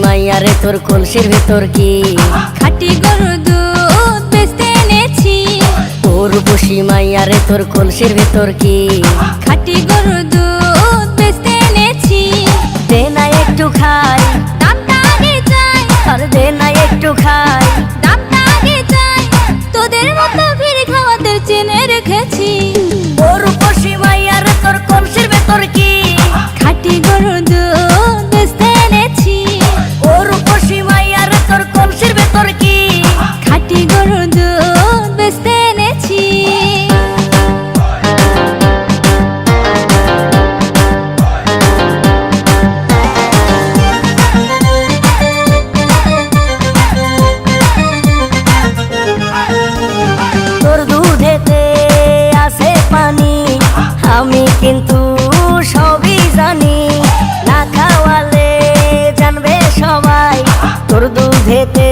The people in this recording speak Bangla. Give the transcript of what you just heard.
মাইয়ারে তোর কলসির ভেতর কি খাঁটি গরুর দুধ বেচতে এনেছি। ও রূপসী মাইয়ারে তোর কলসির ভেতর কি খাঁটি গরুর দুধ বেচতে এনেছি। দে না একটু খাই, দামটা আগে চাই, আর দে না একটু খাই। দামটা আগে চাই, তোদের মতো ভিড় খাওয়াদের চেনে রেখেছি। ও রূপসী মাইয়ারে তোর কলসির ভেতর কি খাঁটি গরুর দুধ বেচতে এনেছি। ও রূপসী মাইয়ারে তোর কলসির ভেতর কি খাঁটি গরুর দুধ বেচতে এনেছি। তোর দুধেতে আছে পানি, আমি কিন্তু সবই জানি। না খাওয়ালে জানবে সবাই তোর দুধেতে